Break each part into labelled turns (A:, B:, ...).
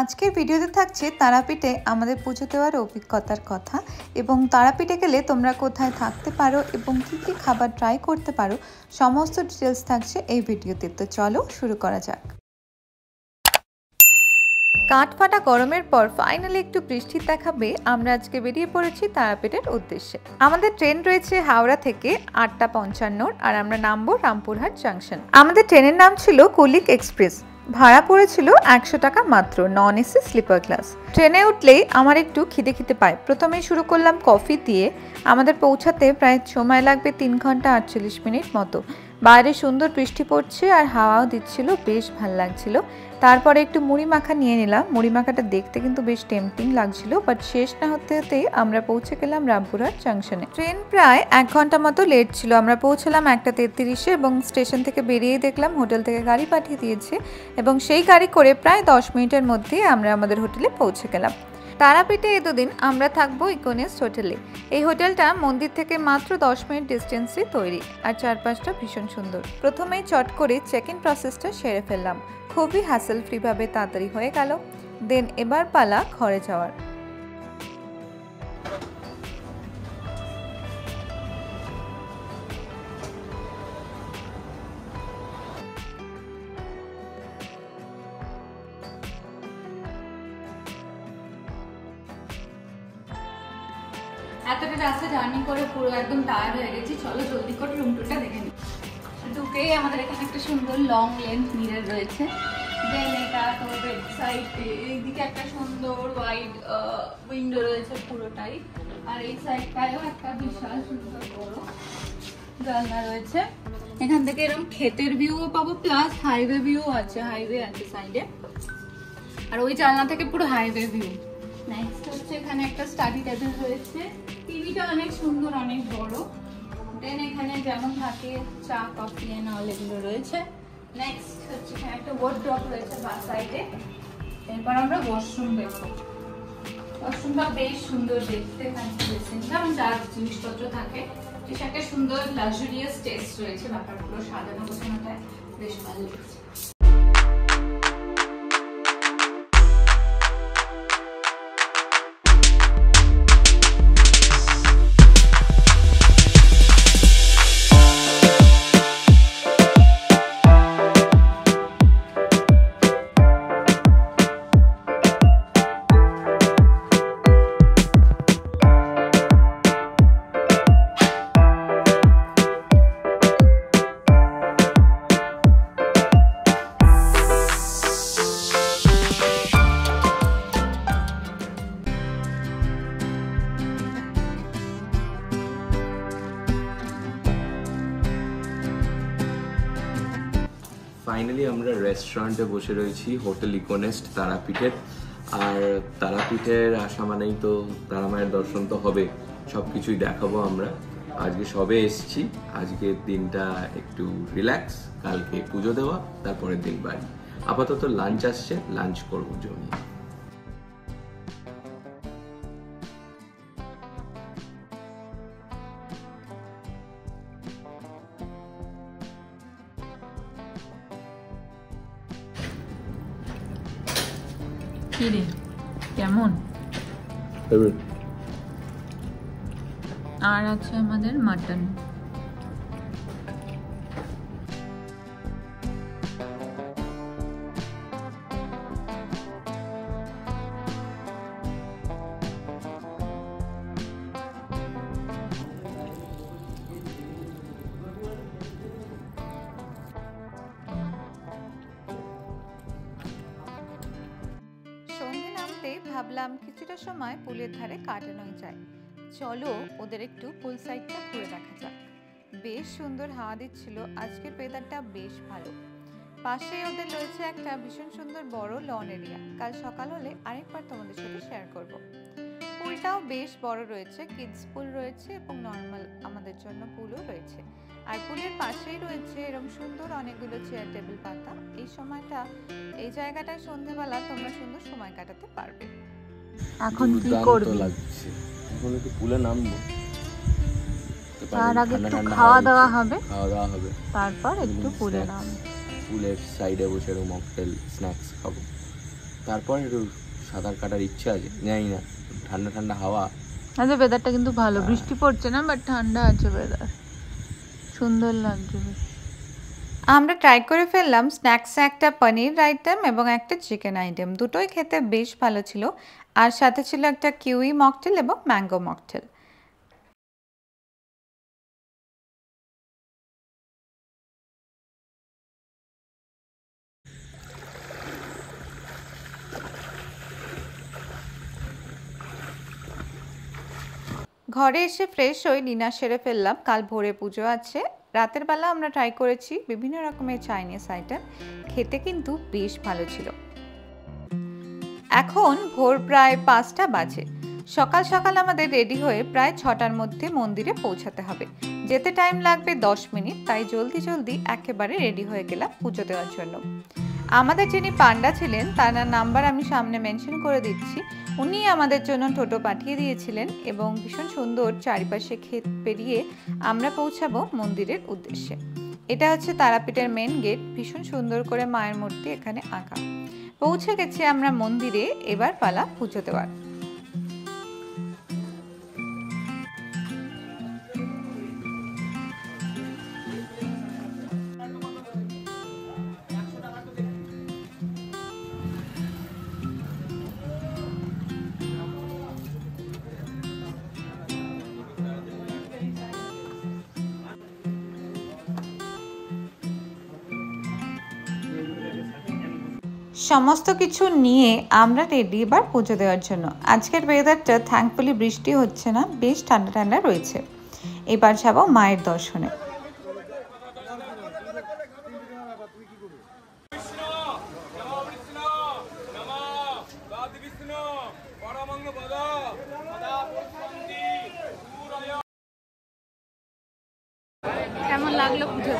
A: আজকের ভিডিওতে থাকছে তারাপীঠে আমাদের পুজো দেওয়ার অভিজ্ঞতার কথা এবং তারাপীঠে গেলে তোমরা কোথায় থাকতে পারো এবং কী কী খাবার ট্রাই করতে পারো সমস্ত ডিটেলস থাকছে এই ভিডিওতে। তো চলো শুরু করা যাক। কাঠফাটা গরমের পর ফাইনালি একটু বৃষ্টির দেখাবে আমরা আজকে বেরিয়ে পড়েছি তারাপীঠের উদ্দেশ্যে। আমাদের ট্রেন রয়েছে হাওড়া থেকে 8:55 আর আমরা নামবো রামপুরহাট জাংশন। আমাদের ট্রেনের নাম ছিল কুলিক এক্সপ্রেস, ভাড়া পড়েছিল 100 টাকা মাত্র, নন এসি স্লিপার ক্লাস। ট্রেনে উঠলেই আমার একটু খিদে পায়। প্রথমেই শুরু করলাম কফি দিয়ে। আমাদের পৌঁছাতে প্রায় সময় লাগবে 3 ঘন্টা 48 মিনিট মতো। বাইরে সুন্দর বৃষ্টি পড়ছে আর হাওয়াও দিচ্ছিল, বেশ ভালো লাগছিল। তারপরে একটু মুড়ি মাখা নিয়ে নিলাম। মুড়ি মাখাটা দেখতে কিন্তু বেশ টেম্পটিং লাগছিল, বাট শেষ না হতে হতেই আমরা পৌঁছে গেলাম রামপুরহাট জাংশনে। ট্রেন প্রায় 1 ঘন্টা মতো লেট ছিল। আমরা পৌঁছলাম 1:33-এ এবং স্টেশন থেকে বেরিয়েই দেখলাম হোটেল থেকে গাড়ি পাঠিয়ে দিয়েছে এবং সেই গাড়ি করে প্রায় 10 মিনিটের মধ্যেই আমরা আমাদের হোটেলে পৌঁছে গেলাম। তারাপীঠে এই দুদিন আমরা থাকবো ইকোনেস্ট হোটেলে। এই হোটেলটা মন্দির থেকে মাত্র 10 মিনিট ডিস্টেন্সে তৈরি আর চারপাশটা ভীষণ সুন্দর। প্রথমেই চট করে চেক ইন প্রসেসটা সেরে ফেললাম, খুবই হ্যাসেল ফ্রিভাবে তাড়াতাড়ি হয়ে গেল। দেন এবার পালা ঘরে যাওয়ার।
B: এতটা রাস্তা জার্নি করে পুরো একদম টায়ার্ড হয়ে গেছি। চলো জলদি করে রুম টুরটা দেখে নিই। ঢুকেই আমাদের এখানে একটা সুন্দর লং লেন্থ মিরর রয়েছে। দেন এটা তো বেড সাইডে এইদিকে একটা সুন্দর ওয়াইড উইন্ডো রয়েছে পুরোটাই, আর এই সাইডটায়ও একটা বিশাল সুন্দর বড় জানলা রয়েছে। এখান থেকে এরকম ক্ষেতের ভিউও পাবো, প্লাস হাইওয়ে ভিউ আছে, হাইওয়ে আছে সাইডে, আর ওই জানলা থেকে পুরো হাইওয়ে ভিউ। নেক্সট হচ্ছে এখানে একটা স্টাডি টেবিল রয়েছে, টিভিটা অনেক সুন্দর, অনেক বড়। দেন এখানে যেমন থাকে চা কফি এন্ড অল এগুলো রয়েছে। নেক্সট হচ্ছে এখানে একটা ওয়ার্ড্রপ রয়েছে বাস সাইডে। এরপর আমরা ওয়াশরুম দেখবো। ওয়াশরুমটা বেশ সুন্দর দেখতে, এখানে বেসিনটা এবং যা জিনিসপত্র থাকে বেশ একটা সুন্দর লাক্সারিয়াস টেস্ট রয়েছে। ব্যাপারগুলো সাজানো গোছানোটা বেশ ভালো লাগছে।
C: ফাইনালি আমরা রেস্টুরেন্টে বসে রয়েছি হোটেল ইকোনেস্ট তারাপীঠের। আর তারাপীঠের আসা মানেই তো তারামায়ের দর্শন তো হবে, সব কিছুই দেখাবো আমরা। আজকে সবে এসছি, আজকের দিনটা একটু রিল্যাক্স, কালকে পুজো দেওয়া, তারপরের দিন বাড়ি। আপাতত লাঞ্চ আসছে, লাঞ্চ করবো জমিয়ে।
B: কিরে কেমন? আর আছে আমাদের মাটন।
A: ভাবলাম কিছুটা সময় পুলের ধারে কাটানোই যায়, চলো ওদের একটু পুল সাইডটা ঘুরে দেখা যাক। বেশ সুন্দর হাওয়া দিচ্ছিল, আজকের ওয়েদারটা বেশ ভালো। পাশে ওদের রয়েছে একটা ভীষণ সুন্দর বড় লন এরিয়া, কাল সকাল হলে আরেকবার তোমাদের সাথে শেয়ার করব। পুলটাও বেশ বড় রয়েছে, কিডস পুল রয়েছে এবং নর্মাল আমাদের জন্য পুলও রয়েছে। আর পুলের পাশেই রয়েছে এরকম সুন্দর অনেকগুলো চেয়ার টেবিল পাতা। এই সময়টা এই জায়গাটায় সন্ধ্যেবেলা তোমরা সুন্দর সময় কাটাতে পারবে। এখন কি করবে?
C: এখন একটু পুলে নামবো,
A: তার আগে একটু খাওয়া দাওয়া হবে,
C: তারপর একটু পুলে নামবো। পুলের সাইডে বসে একটু মকটেল স্ন্যাক্স খাবো, তারপর একটু সাঁতার কাটার ইচ্ছা আছে। জানি না, ঠান্ডা ঠান্ডা হাওয়া।
B: আচ্ছা ওয়েদারটা কিন্তু ভালো, বৃষ্টি পড়ছে না বাট ঠান্ডা আছে ওয়েদার, সুন্দর লাগছে বেশ।
A: আমরা ট্রাই করে ফেললাম স্ন্যাক্সে একটা পনির আইটেম এবং একটা চিকেন আইটেম, দুটোই খেতে বেশ ভালো ছিল। আর সাথে ছিল একটা কিউই মকটেল এবং ম্যাঙ্গো মকটেল। ঘরে এসে ফ্রেশ হয়ে ডিনার সেরে ফেললাম, কাল ভোরে পুজো আছে। রাতের বেলা আমরা ট্রাই করেছি বিভিন্ন রকমের চাইনিজ আইটেম, খেতে কিন্তু বেশ ভালো ছিল। এখন ভোর প্রায় 5টা বাজে। সকাল সকাল আমাদের রেডি হয়ে প্রায় 6টার মধ্যে মন্দিরে পৌঁছাতে হবে। যেতে টাইম লাগবে 10 মিনিট, তাই জলদি জলদি একেবারে রেডি হয়ে গেলাম পুজো দেওয়ার জন্য। আমাদের যিনি পান্ডা ছিলেন তার নাম্বার আমি সামনে মেনশন করে দিচ্ছি, উনি আমাদের জন্য টোটো পাঠিয়ে দিয়েছিলেন এবং ভীষণ সুন্দর চারিপাশে ক্ষেত পেরিয়ে আমরা পৌঁছাবো মন্দিরের উদ্দেশ্যে। এটা হচ্ছে তারাপীঠের মেন গেট, ভীষণ সুন্দর করে মায়ের মূর্তি এখানে আঁকা। পৌঁছে গেছি আমরা মন্দিরে, এবার পালা পুজো দেওয়ার। সমস্ত কিছু নিয়ে আমরা রেডি এবার পুজো দেওয়ার জন্য। আজকের ওয়েদারটা থ্যাঙ্কফুলি বৃষ্টি হচ্ছে না, বেশ ঠান্ডা ঠান্ডা রয়েছে। এবার যাব মায়ের দর্শনে।
B: কেমন লাগলো পুজো?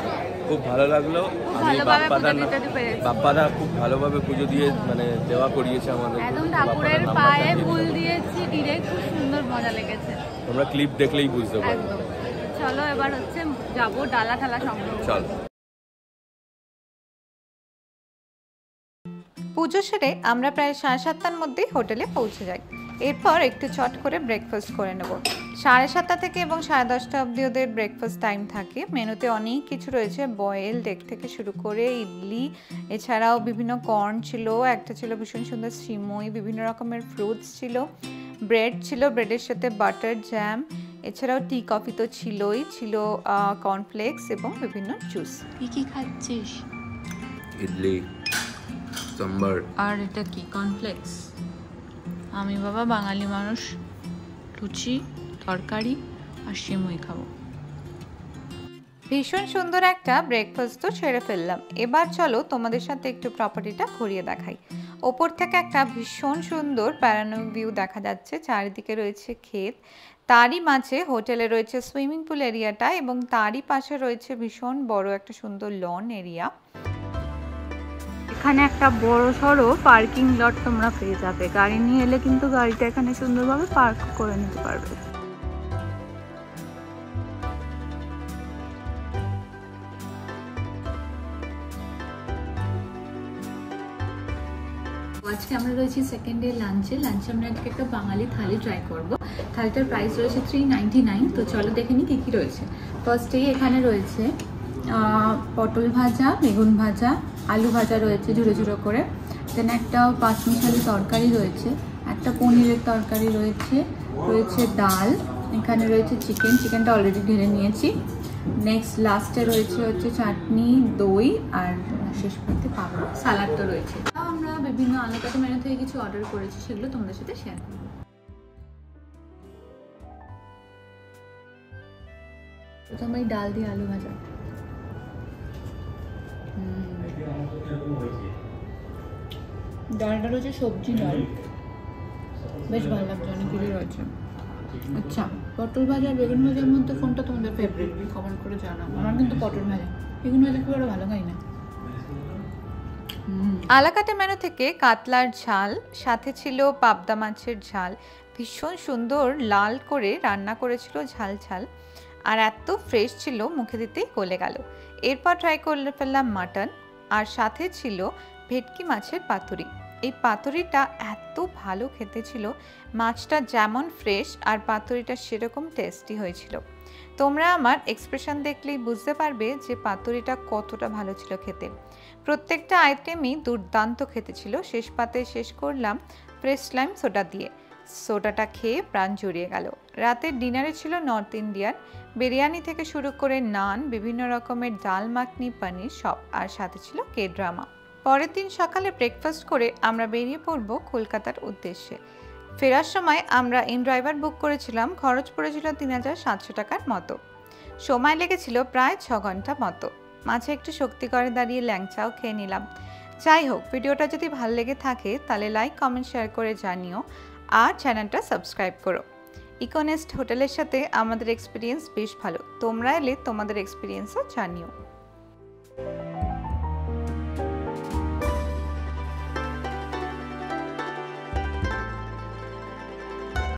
C: খুব ভালো লাগলো। বাপ্পাদা খুব ভালোভাবে পুজো দিয়ে মানে দেওয়া করিয়েছে আমাদের,
B: একদম ঠাকুরের পায়ে ফুল দিয়েছি ডিরেক্ট, খুব সুন্দর মজা লেগেছে।
C: তোমরা ক্লিপ দেখলেই বুঝতে পারবে।
B: একদম। চলো এবার হচ্ছে যাবো ডালা ঠালা সংগ্রহ।
C: চল।
A: পুজো সেরে আমরা প্রায় 7:30টার মধ্যেই হোটেলে পৌঁছে যাই। এরপর একটু চট করে ব্রেকফাস্ট করে নেব। 7:30 থেকে এবং 10:30 অবধি ওদের ব্রেকফাস্ট টাইম থাকে। মেনুতে অনেক কিছু রয়েছে, বয়েলড এগ থেকে শুরু করে ইডলি, এছাড়াও বিভিন্ন কর্ন ছিল, একটা ছিল ভীষণ সুন্দর সিমই, বিভিন্ন রকমের ফ্রুটস ছিল, ব্রেড ছিল, ব্রেডের সাথে বাটার জ্যাম, এছাড়াও টি কফি তো ছিলই, ছিল কর্নফ্লেক্স এবং বিভিন্ন জুস।
B: কি কি খাচ্ছিস?
C: ইডলি, সাম্বার।
B: আর এটা কি? কর্নফ্লেক্স। আমি বাবা বাঙালি মানুষ, লুচি, তরকারি আর সিমই খাবো।
A: ভীষণ সুন্দর একটা ব্রেকফাস্ট তো সেরে ফেললাম। এবার চলো তোমাদের সাথে একটু প্রপার্টিটা ঘুরিয়ে দেখাই। ওপর থেকে একটা ভীষণ সুন্দর প্যানোরামিক ভিউ দেখা যাচ্ছে, চারিদিকে রয়েছে ক্ষেত, তারই মাঝে হোটেলে রয়েছে সুইমিং পুল এরিয়াটা এবং তারই পাশে রয়েছে ভীষণ বড় একটা সুন্দর লন এরিয়া।
B: এখানে একটা বড় সড়ো পার্কিং লট তোমরা পেয়ে যাবে, গাড়ি নিয়ে এলে কিন্তু গাড়িটা এখানে সুন্দরভাবে পার্ক করে নিতে পারবে। আজকে আমরা রয়েছি সেকেন্ড ডে লাঞ্চে আমরা আজকে একটা বাঙালি থালি ট্রাই করব। থালিটার প্রাইস রয়েছে 399। তো চলো দেখে নিই কী কী রয়েছে। ফার্স্টেই এখানে রয়েছে পটল ভাজা, বেগুন ভাজা, আলু ভাজা রয়েছে ঝুড়ো ঝুড়ো করে, দেন একটা পাঁচমিশালি তরকারি রয়েছে, একটা পনিরের তরকারি রয়েছে, রয়েছে ডাল, এখানে রয়েছে চিকেনটা অলরেডি ঢেলে নিয়েছি। নেক্সট লাস্টে রয়েছে হচ্ছে চাটনি, দই আর শেষ করতে পাবো, সালাড তো রয়েছে। আমরা বিভিন্ন আলাদা মেনু থেকে কিছু অর্ডার করেছি, সেগুলো তোমাদের সাথে শেয়ার করবো। প্রথমে ডাল দিয়ে আলু ভাজা, ডালটা রয়েছে সবজি ডাল, বেশ ভালো লাগছে, অনেক কিছু রয়েছে। আচ্ছা, পটল ভাজা আর বেগুন ভাজার মধ্যে কোনটা তোমাদের ফেভারিট কমেন্ট করে জানাও। আমার কিন্তু পটল ভাজা, বেগুন ভাজা খুব একটা ভালো খাই না।
A: আলাকাটা মেনু থেকে কাতলার ঝাল, সাথে ছিল পাবদা মাছের ঝাল, ভীষণ সুন্দর লাল করে রান্না করেছিল ঝাল ঝাল, আর এত ফ্রেশ ছিল মুখে দিতেই গলে গেল। এরপর ট্রাই করে ফেললাম মাটন। আর সাথে ছিল ভেটকি মাছের পাতুরি। এই পাতুরিটা এত ভালো খেতে ছিল, মাছটা যেমন ফ্রেশ আর পাতুরিটা সেরকম টেস্টি হয়েছিল। তোমরা আমার এক্সপ্রেশন দেখলেই বুঝতে পারবে যে পাতুরিটা কতটা ভালো ছিল খেতে। প্রত্যেকটা আইটেমই দুর্দান্ত খেতে ছিল। শেষ পাতে শেষ করলাম ফ্রেশ লাইম সোডা দিয়ে। সোডাটা খেয়ে প্রাণ জুড়িয়ে গেল। রাতের ডিনারে ছিল নর্থ ইন্ডিয়ান, বিরিয়ানি থেকে শুরু করে নান, বিভিন্ন রকমের ডাল মাখনি, পনির সব, আর সাথে ছিল কে ড্রামা। পরের দিন সকালে ব্রেকফাস্ট করে আমরা বেরিয়ে পড়ব কলকাতার উদ্দেশ্যে। ফেরার সময় আমরা ইন ড্রাইভার বুক করেছিলাম, খরচ পড়েছিল ৩,৭০০ টাকার মতো। সময় লেগেছিল প্রায় ৬ ঘন্টা মতো। মাঝে একটু শক্তি করে দাঁড়িয়ে ল্যাংচাও খেয়ে নিলাম। যাই হোক, ভিডিওটা যদি ভালো লেগে থাকে তাহলে লাইক, কমেন্ট, শেয়ার করে জানিও আর চ্যানেলটা সাবস্ক্রাইব করো। ইকোনেস্ট হোটেলের সাথে আমাদের এক্সপিরিয়েন্স বেশ ভালো। তোমরা এলে তোমাদের এক্সপিরিয়েন্সও জানিও।